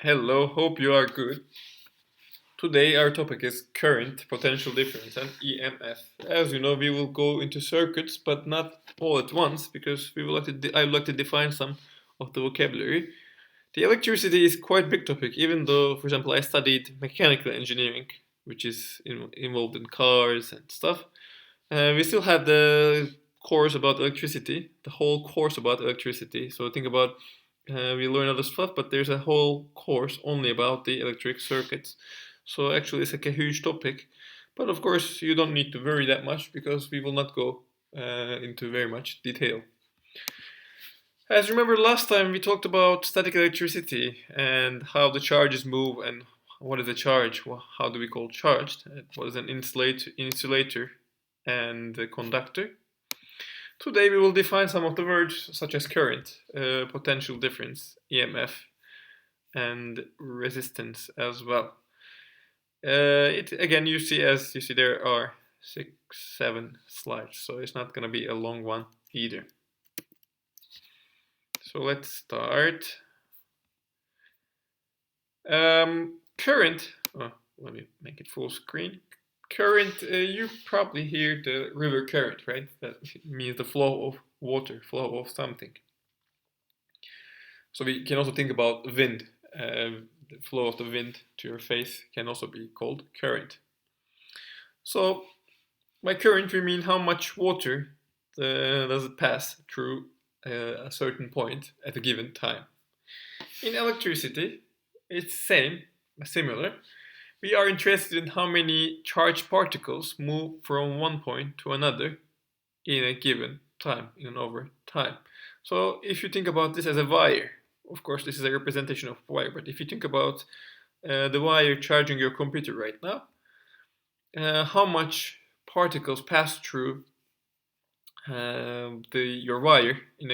Hello, hope you are good. Today our topic is current, potential difference, and EMF. As you know, we will go into circuits, but not all at once, because I would like to define some of the vocabulary. The electricity is quite big topic, even though, for example, I studied mechanical engineering, which is involved in cars and stuff. We still have the course about electricity, the whole course about electricity. So think about we learn other stuff, but there's a whole course only about the electric circuits. So actually, it's like a huge topic. But of course, you don't need to worry that much because we will not go into very much detail. As you remember last time, we talked about static electricity and how the charges move and what is a charge? How do we call charged? It was an insulator and a conductor. Today we will define some of the words such as current, potential difference, EMF, and resistance as well. It again you see there are 7 slides, so it's not gonna be a long one either. So let's start. Current. Oh, let me make it full screen. Current. You probably hear the river current, right? That means the flow of water, flow of something. So we can also think about wind. The flow of the wind to your face can also be called current. So by current we mean how much water does it pass through a certain point at a given time. In electricity, it's similar. We are interested in how many charged particles move from one point to another in a given time, in an over time. So if you think about this as a wire, of course this is a representation of wire, but if you think about the wire charging your computer right now, how much particles pass through your wire in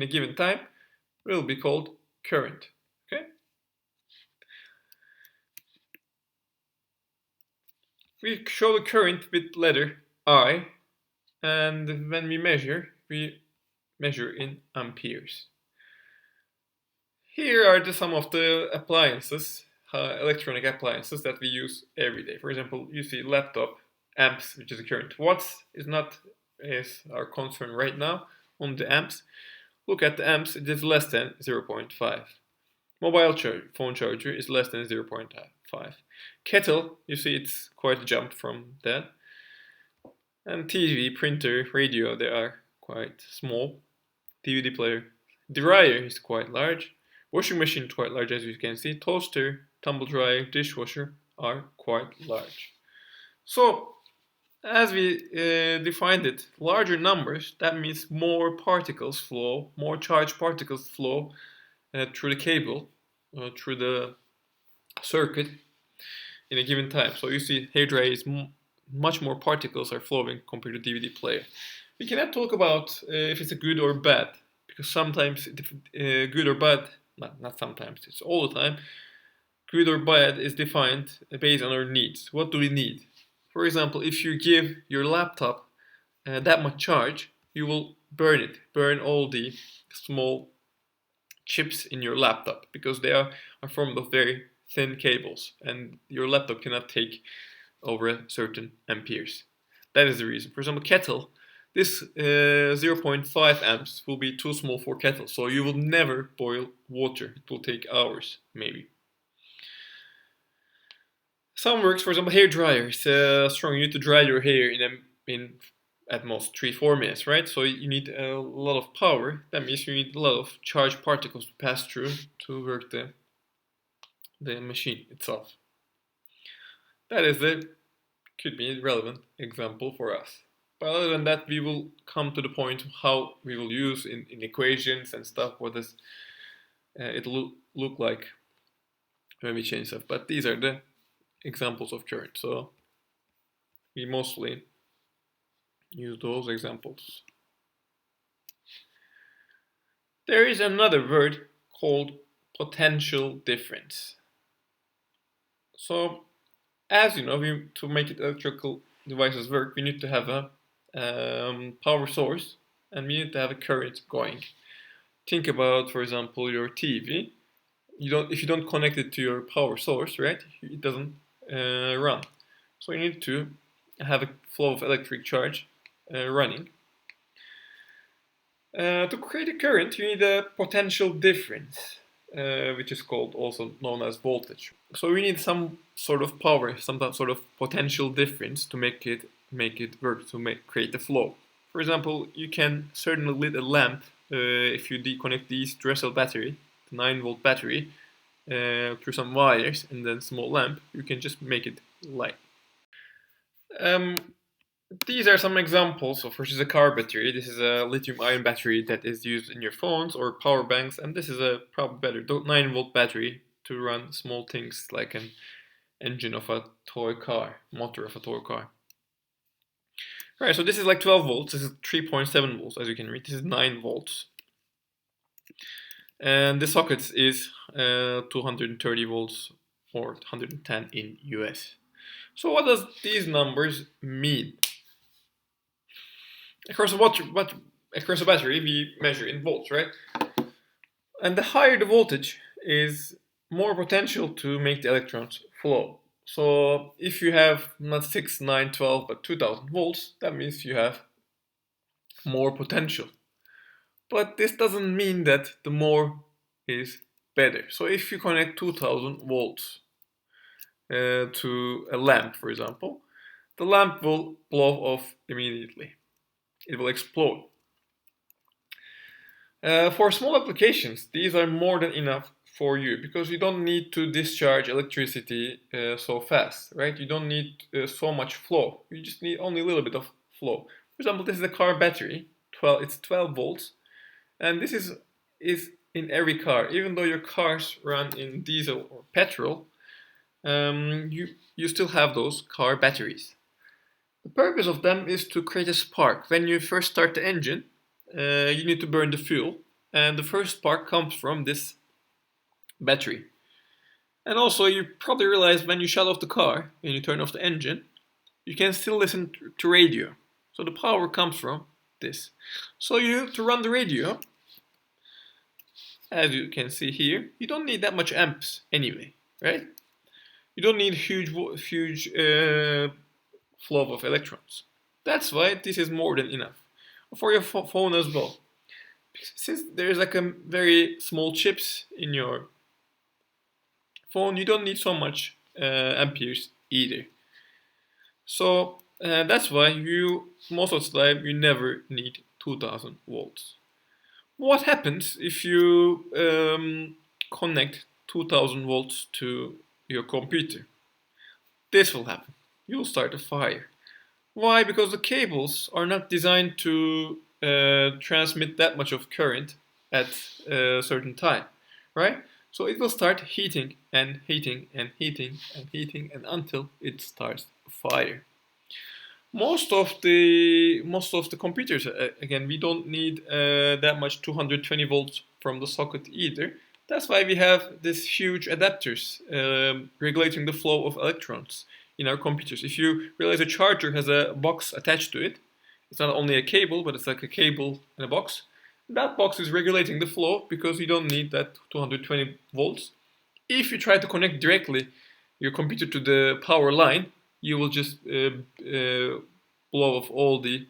a given time will be called current. Okay. We show the current with letter I, and when we measure in amperes. Here are some of the appliances, electronic appliances that we use every day. For example, you see laptop, amps, which is the current. Watts is our concern right now on the amps. Look at the amps, it is less than 0.5. Mobile phone charger is less than 0.5. Kettle, you see it's quite a jump from that. And TV, printer, radio, they are quite small. DVD player. Dryer is quite large. Washing machine is quite large as you can see. Toaster, tumble dryer, dishwasher are quite large. So, as we defined it, larger numbers, that means more particles flow, more charged particles flow through the cable, through the circuit in a given time. So you see hairdryer is much more particles are flowing compared to DVD player. We cannot talk about if it's a good or bad, because sometimes good or bad, not sometimes, it's all the time, good or bad is defined based on our needs. What do we need? For example, if you give your laptop that much charge, you will burn all the small chips in your laptop because they are formed of very thin cables and your laptop cannot take over a certain amperes. That is the reason. For example, kettle, this 0. 0.5 amps will be too small for kettle, so you will never boil water. It will take hours, maybe. Some works, for example, hair dryer. It's strong. You need to dry your hair in at most 3-4 minutes, right? So you need a lot of power. That means you need a lot of charged particles to pass through to work the machine itself. That is the could be a relevant example for us. But other than that, we will come to the point of how we will use in equations and stuff. What does it look like when we change stuff? But these are the examples of current. So we mostly use those examples. There is another word called potential difference. So, as you know, to make electrical devices work, we need to have a power source and we need to have a current going. Think about, for example, your TV. if you don't connect it to your power source, right, it doesn't run. So you need to have a flow of electric charge running. To create a current, you need a potential difference, which is called also known as voltage. So we need some sort of power, some sort of potential difference to make it work, to create the flow. For example, you can certainly lit a lamp if you disconnect the Duracell battery, the 9-volt battery, through some wires and then small lamp. You can just make it light. Um, These are some examples of which is a car battery. This is a lithium-ion battery that is used in your phones or power banks, and this is a probably better 9-volt battery to run small things like an engine of a toy car, motor of a toy car. All right, so this is like 12 volts. This is 3.7 volts, as you can read. This is 9 volts, and the socket is 230 volts or 110 in US. So what does these numbers mean? Across a battery, we measure in volts, right? And the higher the voltage is more potential to make the electrons flow. So if you have not 6, 9, 12, but 2000 volts, that means you have more potential. But this doesn't mean that the more is better. So if you connect 2000 volts to a lamp, for example, the lamp will blow off immediately. It will explode. For small applications, these are more than enough for you because you don't need to discharge electricity so fast, right? You don't need so much flow. You just need only a little bit of flow. For example, this is a car battery. It's 12 volts, and this is in every car. Even though your cars run in diesel or petrol, you still have those car batteries. The purpose of them is to create a spark. When you first start the engine, you need to burn the fuel, and the first spark comes from this battery. And also, you probably realize when you shut off the car and you turn off the engine, you can still listen to radio. So the power comes from this. So to run the radio, as you can see here, you don't need that much amps anyway, right? You don't need huge flow of electrons. That's why this is more than enough for your phone as well. Since there's like a very small chips in your phone, you don't need so much amperes either. So that's why most of the time you never need 2000 volts. What happens if you connect 2000 volts to your computer? This will happen. You'll start a fire. Why? Because the cables are not designed to transmit that much of current at a certain time, right? So it will start heating and heating and heating and heating and until it starts a fire. Most of the computers, again, we don't need that much 220 volts from the socket either. That's why we have these huge adapters regulating the flow of electrons in our computers. If you realize a charger has a box attached to it, it's not only a cable, but it's like a cable and a box. That box is regulating the flow because you don't need that 220 volts. If you try to connect directly your computer to the power line, you will just blow off all the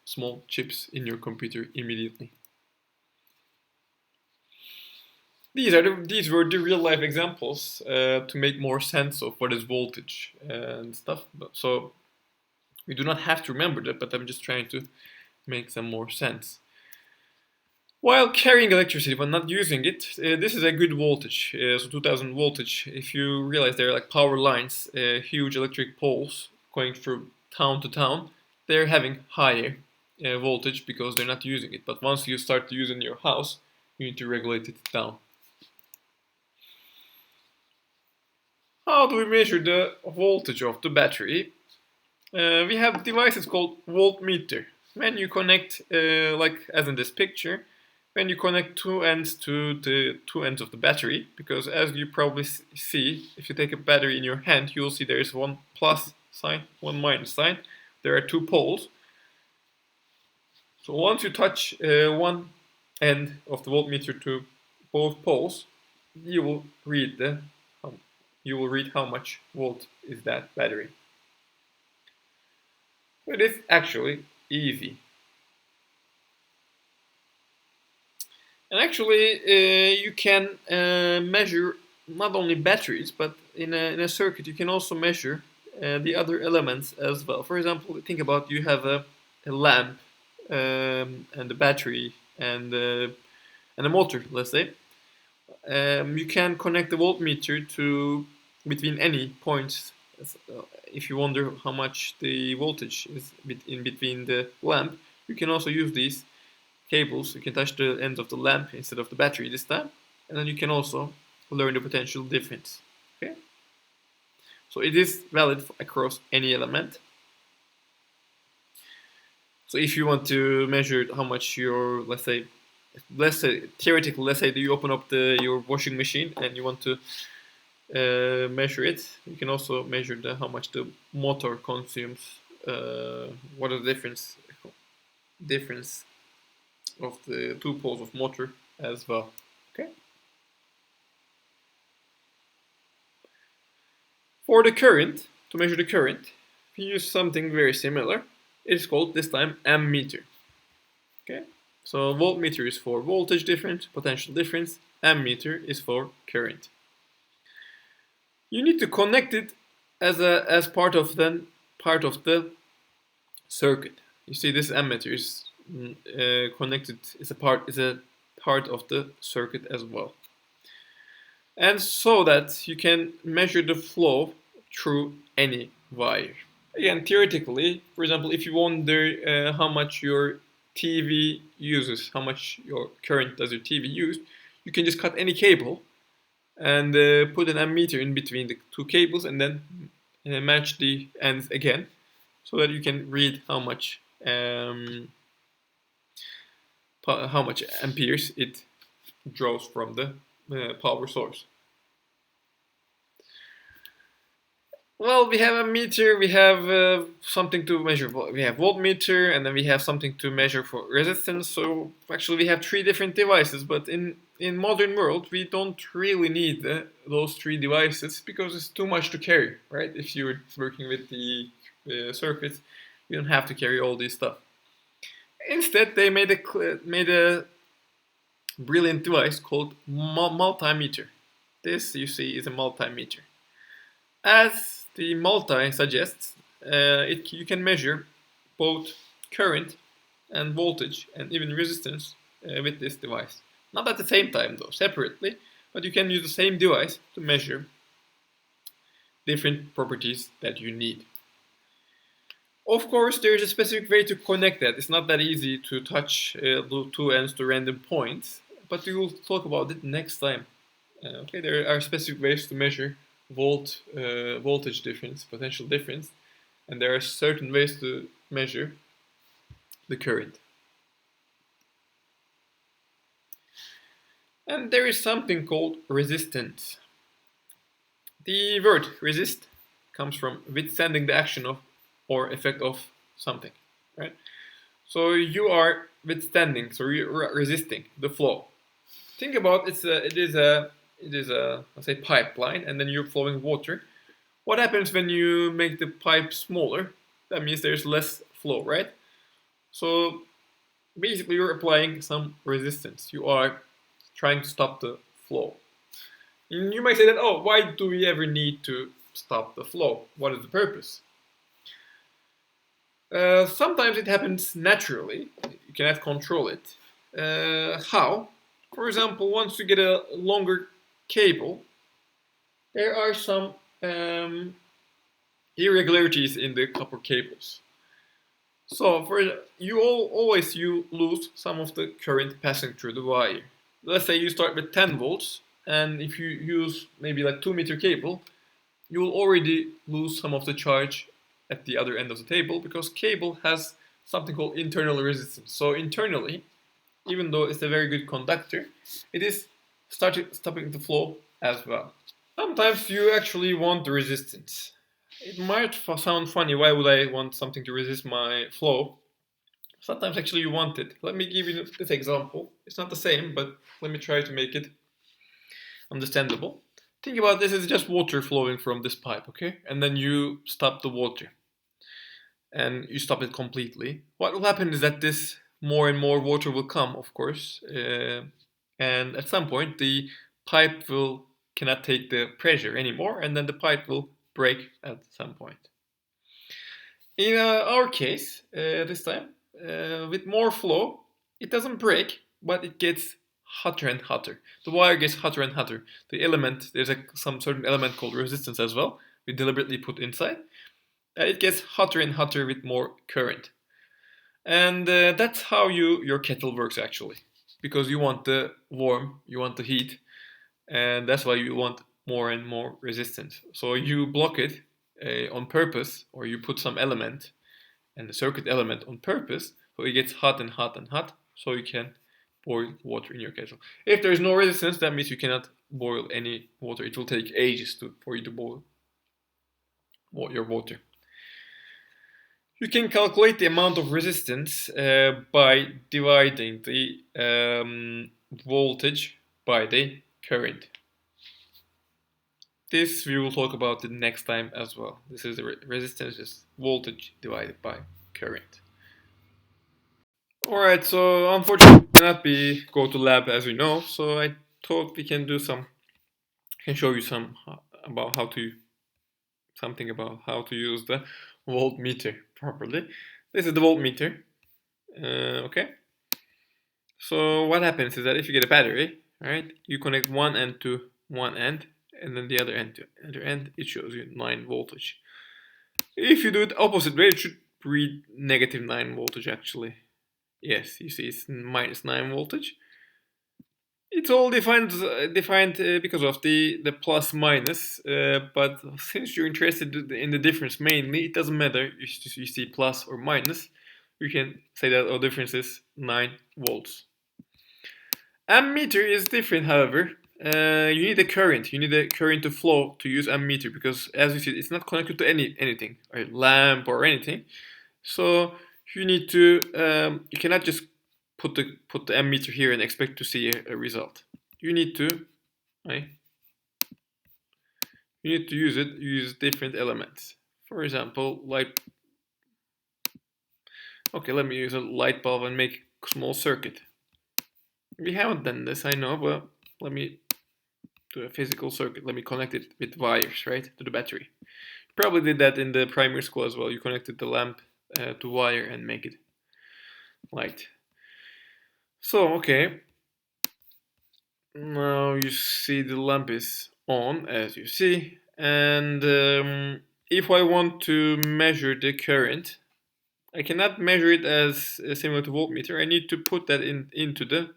small chips in your computer immediately. These were the real life examples to make more sense of what is voltage and stuff. So we do not have to remember that, but I'm just trying to make some more sense. While carrying electricity but not using it, this is a good voltage. So 2000 voltage. If you realize there are like power lines, huge electric poles going through town to town, they're having higher voltage because they're not using it. But once you start to use it in your house, you need to regulate it down. How do we measure the voltage of the battery? We have devices called voltmeter. When you connect, like as in this picture, when you connect two ends to the two ends of the battery, because as you probably see, if you take a battery in your hand, you'll see there is one plus sign, one minus sign. There are two poles. So once you touch one end of the voltmeter to both poles, you will read how much volt is that battery. It is actually easy. And actually, you can measure not only batteries, but in a circuit, you can also measure the other elements as well. For example, think about you have a lamp and a battery and a motor, let's say. You can connect the voltmeter to between any points. If you wonder how much the voltage is in between the lamp, you can also use these cables. You can touch the ends of the lamp instead of the battery this time, and then you can also learn the potential difference. Okay, so it is valid across any element. So if you want to measure how much your, let's say theoretically, let's say that you open up your washing machine and you want to measure it, you can also measure how much the motor consumes. What is the difference of the two poles of motor as well. Okay. For the current, to measure the current, we use something very similar. It's called this time ammeter. Okay. So voltmeter is for voltage difference, potential difference. Ammeter is for current. You need to connect it as part of the circuit. You see, this ammeter is connected. Is a part of the circuit as well. And so that you can measure the flow through any wire. Again, theoretically, for example, if you wonder how much your TV uses, how much your current does your TV use, you can just cut any cable and put an ammeter in between the two cables and then match the ends again, so that you can read how much amperes it draws from the power source. Well, we have a meter, we have something to measure, we have voltmeter, and then we have something to measure for resistance. So actually we have three different devices, but in modern world we don't really need those three devices because it's too much to carry, right? If you're working with the circuits, you don't have to carry all this stuff. Instead, they made a brilliant device called multimeter. This, you see, is a multimeter. As the multi suggests, you can measure both current and voltage and even resistance with this device. Not at the same time though, separately, but you can use the same device to measure different properties that you need. Of course, there is a specific way to connect that. It's not that easy to touch the two ends to random points, but we will talk about it next time. Okay, there are specific ways to measure voltage difference, potential difference, and there are certain ways to measure the current. And there is something called resistance. The word resist comes from withstanding the action of or effect of something, right? So you are withstanding, so you're resisting the flow. Think about it is a let's say pipeline, and then you're flowing water. What happens when you make the pipe smaller? That means there's less flow, right? So basically you're applying some resistance. You are trying to stop the flow. And you might say that, oh, why do we ever need to stop the flow? What is the purpose? Sometimes it happens naturally. You cannot control it. How? For example, once you get a longer cable, there are some irregularities in the copper cables. So always lose some of the current passing through the wire. Let's say you start with 10 volts, and if you use maybe like 2-meter cable, you will already lose some of the charge at the other end of the table, because cable has something called internal resistance. So internally, even though it's a very good conductor, it is stopping the flow as well. Sometimes you actually want the resistance. It might sound funny, why would I want something to resist my flow? Sometimes actually you want it. Let me give you this example. It's not the same, but let me try to make it understandable. Think about this as just water flowing from this pipe, okay? And then you stop the water and you stop it completely. What will happen is that this more and more water will come, of course, and at some point the pipe will cannot take the pressure anymore, and then the pipe will break at some point. In our case, this time, with more flow, it doesn't break, but it gets hotter and hotter. The wire gets hotter and hotter. The element, there's some certain element called resistance as well, we deliberately put inside. It gets hotter and hotter with more current. And that's how your kettle works actually. Because you want the warm, you want the heat, and that's why you want more and more resistance. So you block it on purpose, or you put some element and the circuit element on purpose, so it gets hot and hot and hot, so you can boil water in your kettle. If there is no resistance, that means you cannot boil any water. It will take ages for you to boil your water. You can calculate the amount of resistance by dividing the voltage by the current. This we will talk about the next time as well. This is the resistance is voltage divided by current. Alright, so unfortunately we cannot go to lab as you know, so I thought we can do can show you about how to use the voltmeter properly. This is the voltmeter. Okay. So what happens is that if you get a battery, right, you connect one end to one end, and then the other end to the other end. It shows you 9 voltage. If you do it opposite way, it should read negative 9 voltage actually. Yes, you see it's minus 9 voltage. It's all defined because of the plus minus, but since you're interested in the difference mainly, it doesn't matter if you see plus or minus. You can say that the difference is 9 volts. Ammeter is different, however. You need a current. You need a current to flow to use ammeter because, as you see, it's not connected to anything, a lamp or anything. So you need to. You cannot just put the ammeter here and expect to see a result. You need to, right? You need to use different elements. For example, light. Okay, let me use a light bulb and make a small circuit. We haven't done this, I know, but let me do a physical circuit. Let me connect it with wires, right, to the battery. You probably did that in the primary school as well. You connected the lamp to wire and make it light. So, okay. Now you see the lamp is on, as you see. And if I want to measure the current, I cannot measure it as similar to voltmeter. I need to put that into the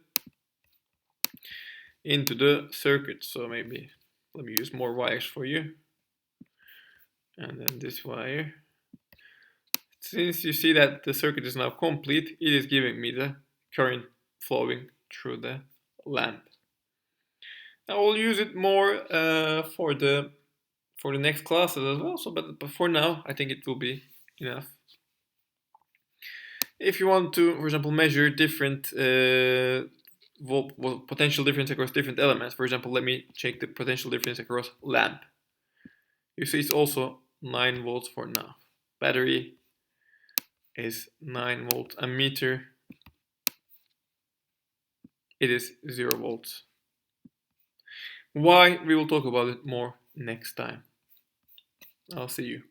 circuit. So maybe let me use more wires for you. And then this wire. Since you see that the circuit is now complete, it is giving me the current flowing through the lamp. I will use it more for the next classes as well. So, but for now, I think it will be enough. If you want to, for example, measure different potential difference across different elements, for example, let me check the potential difference across lamp. You see, it's also 9 volts for now. Battery is 9 volts. Ammeter, it is 0 volts. Why? We will talk about it more next time. I'll see you.